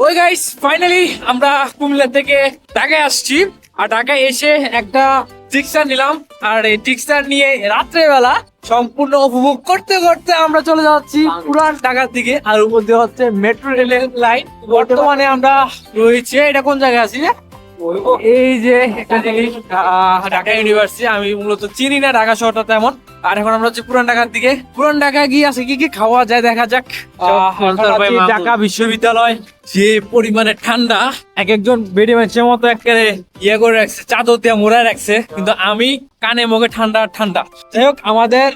ওই guys, finally আমরা কুমিল্লা থেকে ঢাকায় আসছি। আর ঢাকায় এসে একটা টিক্সার নিলাম। আর এই টিক্সার নিয়ে রাত্রেবেলা সম্পূর্ণ উপভোগ করতে করতে আমরা চলে যাচ্ছি পুরান ঢাকার দিকে। আর উপর দিয়ে হচ্ছে মেট্রো রেলের লাইন। বর্তমানে আমরা রয়েছে, এটা কোন জায়গায় আছি? এই যে একটা জিনিস, ঢাকা ইউনিভার্সিটি। আমি মূলত চিনি না ঢাকা শহরটা তেমন। আর এখন আমরা হচ্ছে পুরান ঢাকার দিকে। পুরান ঢাকা গিয়ে আছে কি কি খাওয়া যায় দেখা যাক। ঢাকা বিশ্ববিদ্যালয় যে পরিমাণে ঠান্ডা, এক একজন বেডে মানুষের মতো একেবারে ইয়ে করে রাখছে, চাদর দিয়ে মোড়ায় রাখছে, কিন্তু আমি কানে মুখে ঠান্ডা ঠান্ডা। যাই হোক, আমাদের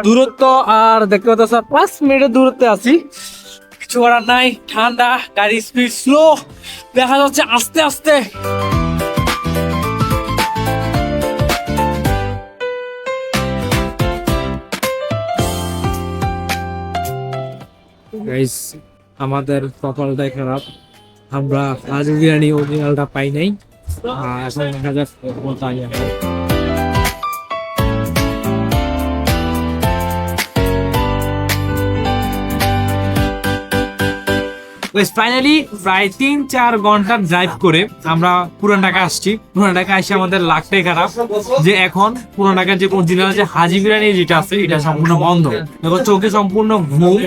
দূরত্ব আর দেখতে পাচ্ছ 5 মিনিটের দূরত্বে আছি। কিছু করার নাই, ঠান্ডা, গাড়ি স্পিড স্লো দেখা যাচ্ছে আস্তে আস্তে। গাইস, আমাদের কপালটাই খারাপ, আমরা আজ বিরিয়ানি অরিজিনালটা পাই নাই। এখন দেখা যাক কোথায় আছে। ফাইনালি প্রায় 3-4 ঘন্টা ড্রাইভ করে আমরা পুরান ঢাকা আসছি। পুরান ঢাকা এসে আমাদের লাগটাই খারাপ যে এখন পুরান ঢাকার যে অরিজিনাল যে হাজি বিরিয়ানি যেটা আছে এটা সম্পূর্ণ বন্ধ। এখন চোখে সম্পূর্ণ ঘুম।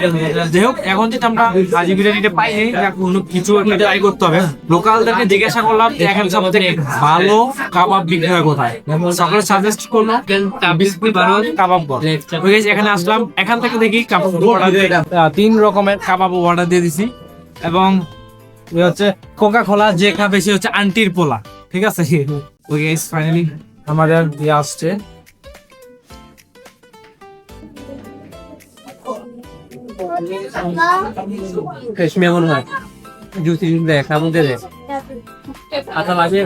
যাই হোক, এখন যেটা আমরা হাজি বিরিয়ানিটা পাইনি, কোনো কিছু একটা ট্রাই করতে হবে। লোকালদেরকে জিজ্ঞাসা করলাম যে এখানে সব থেকে ভালো কাবাব বিক্রি হয় কোথায়। সকালে সাজেস্ট করলো কাবাব ঘর। এখানে আসলাম, এখান থেকে দেখি কাবাব 3 রকমের কাবাব অর্ডার দিয়ে দিছি। এবং হচ্ছে কোকা কোলা, যে খাবে সে হচ্ছে আন্টির পোলা, ঠিক আছে। ওই গাইস, ফাইনালি আমাদের দিয়ে আসছে। রেশমি মনে হয় জুসি দেখ, কেমন দে আচ্ছা লাগে,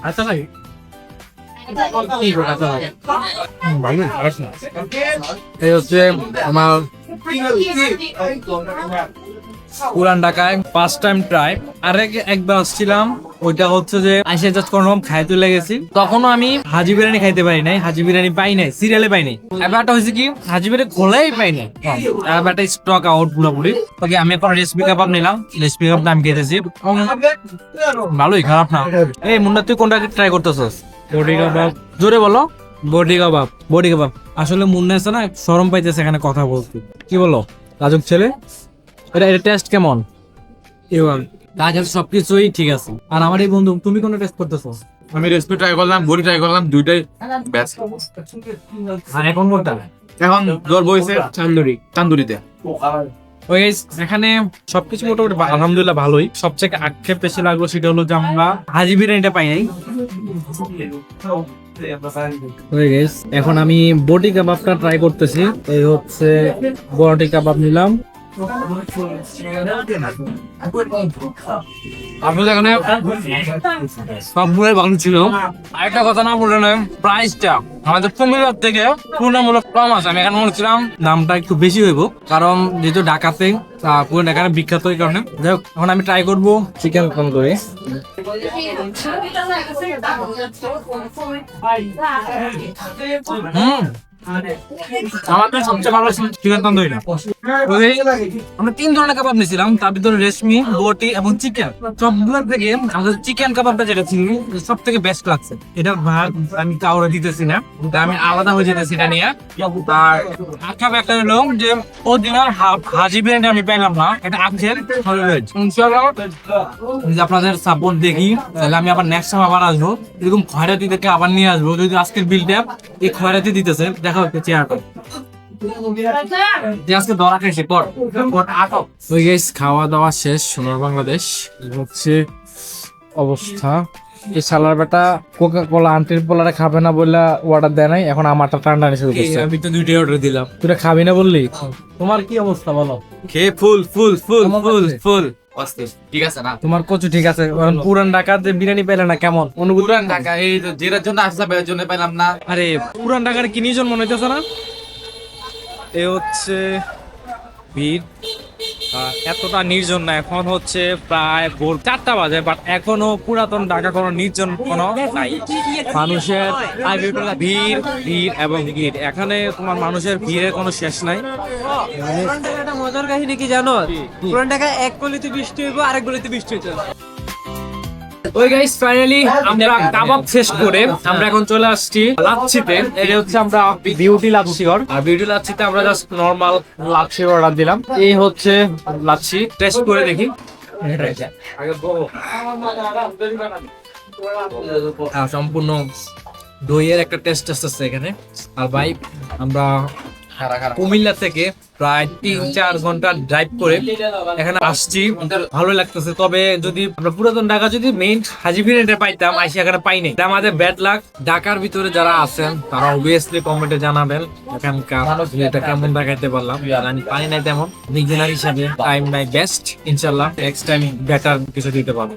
আচ্ছা লাগে এই হচ্ছে আমার পুরান ঢাকায় ফার্স্ট টাইম ট্রাই। আর একবার আসছিলাম, ওইটা হচ্ছে যে আইসে জাস্ট কোনো খাইতে লেগেছি, তখনও আমি হাজি বিরিয়ানি খাইতে পারি নাই, হাজি বিরিয়ানি পাই নাই, সিরিয়ালে পাই নাই। এবারটা হয়েছে কি, হাজি বিরিয়ানি খোলাই পাই নাই, এবারটা স্টক আউট পুরোপুরি। ওকে, আমি এখন রেসপি কাবাব নিলাম, রেসপি কাবাব আমি খেতেছি, ভালোই, খারাপ না। এই মুন্না, তুই কোনটা ট্রাই করতেছস? বডি কাবাব। জোরে বলো। বডি কাবাব। বডি কাবাব। আসলে মুন্না আছে না, শরম পাইতেছে এখানে কথা বলতে। কি বলো লাজুক ছেলে? এটা টেস্ট কেমন? কাজের সবকিছুই ঠিক আছে। আর আমার এই বন্ধু, তুমি কোন টেস্ট করতেছো? আমি রেসপি ট্রাই করলাম, বডি ট্রাই করলাম, দুইটাই বেস্ট। আর এখন কোনটা? এখন জোর বইছে তান্দুরিতে। ওই এখানে সবকিছু মোটামুটি আলহামদুলিল্লাহ ভালোই। সবচেয়ে আক্ষেপ বেশি লাগলো সেটা হলো যে আমরা হাজি বিরিয়ানিটা পাই নাই। এখন আমি বডি কাবাবটা ট্রাই করতেছি। এই হচ্ছে বডি কাবাব নিলাম। আসলে এখানে সবগুলোই ভালো ছিল। আরেকটা কথা না বললে না, প্রাইসটা আমাদের কুমিল্লার থেকে তুলনামূলক কম আছে। আমি এখানে বলছিলাম দামটা একটু বেশি হইব, কারণ যেহেতু ঢাকাতে পুরো ঢাকার বিখ্যাত এই কারণে। যাই হোক, এখন আমি ট্রাই করবো চিকেন তন্দুরি। আমাদের সবচেয়ে ভালো চিকেন তন্দুরিটা। আমরা 3 ধরনের কাবাব নিয়েছিলাম, তার ভিতরে রেশমি, বটি এবং চিকেন। সবগুলোর থেকে আমাদের চিকেন কাবাবটা যেটা ছিল সব থেকে বেস্ট লাগছে। এটা ভাগ আমি কাউরে দিতেছি না, আমি আলাদা হয়ে যেতেছি এটা নিয়ে। আর আক্ষেপ একটা হলো যে অরিজিনাল হাজি বিরিয়ানি আমি পেলাম না, এটা আক্ষেপ। আপনাদের সাপোর্ট দেখি, তাহলে আমি আবার নেক্সট টাইম আবার আসবো, এরকম খয়রাতি থেকে আবার নিয়ে আসবো। যদি আজকের বিলটা এই খয়রাতি দিতেছে, দেখা হচ্ছে চেয়ারটা খাওয়া দাওয়া শেষ। সোনার বাংলাদেশ হচ্ছে অবস্থা। এই সালার বেটা কোকা কোলা আন্টির পোলারে খাবে না বললা অর্ডার দেয় নাই, এখন আমারটা টান্ডা শুরু করছে। আমি তো 2টাই অর্ডার দিলাম, তুই খাবি না বললি। তোমার কি অবস্থা বলো? খেয়ে ফুল ফুল ফুল ফুল ফুল ঠিক আছে না? তোমার কচু ঠিক আছে। পুরান ঢাকার যে বিরিয়ানি পেলে না, কেমন অনুভূতি? পুরান ঢাকা এই যেটার জন্য আসলাম এর জন্য পেলাম না। আরে পুরান ঢাকার কি নিজন মনে হইতেছে না? এ হচ্ছে ভিড়, এতটা নির্জন না, এখন হচ্ছে প্রায় ভোর 4টা বাজে, বাট এখনো পুরাতন ঢাকা কোনো নির্জন কোনো নাই। মানুষের ভিড় ভিড় এবং ভিড়, এখানে তোমার মানুষের ভিড়ের কোনো শেষ নাই। একটা মজার কাহিনী কি জানো, পুরান ঢাকায় এক গলিতে বৃষ্টি হইব, আরেক গলিতে বৃষ্টি হইতো। ওই গাইস ফাইনালি আমরা কাবাব শেষ করে আমরা এখন চলে আসছি লাচ্ছিতে। এটা হচ্ছে আমরা বিউটি লাচ্ছি ঘর, আর বিউটি লাচ্ছিতে আমরা জাস্ট নরমাল লাচ্ছি অর্ডার দিলাম। এই হচ্ছে লাচ্ছি, টেস্ট করে দেখি। সম্পূর্ণ দইয়ের একটা টেস্ট আসতেছে এখানে। আর ভাই আমরা কুমিল্লা থেকে প্রায় 3-4 ঘন্টা ড্রাইভ করে এখানে আসছি, ভালো লাগতেছে। তবে যদি আমরা পুরাতন ঢাকা যদি মেইন হাজিবিরেটে পাইতাম, আইসি এখানে পাই নাই, এটা আমাদের ব্যাড লাক। ঢাকার ভিতরে যারা আছেন তারা অবভিয়াসলি কমেন্টে জানাবেন এখানকার এটা কেমন দেখাইতে পারলাম। জানি পানি নাই তেমন, বিগিনার হিসাবে টাইম নাই বেস্ট, ইনশাল্লাহ নেক্সট টাইম বেটার কিছু দিতে পারবো।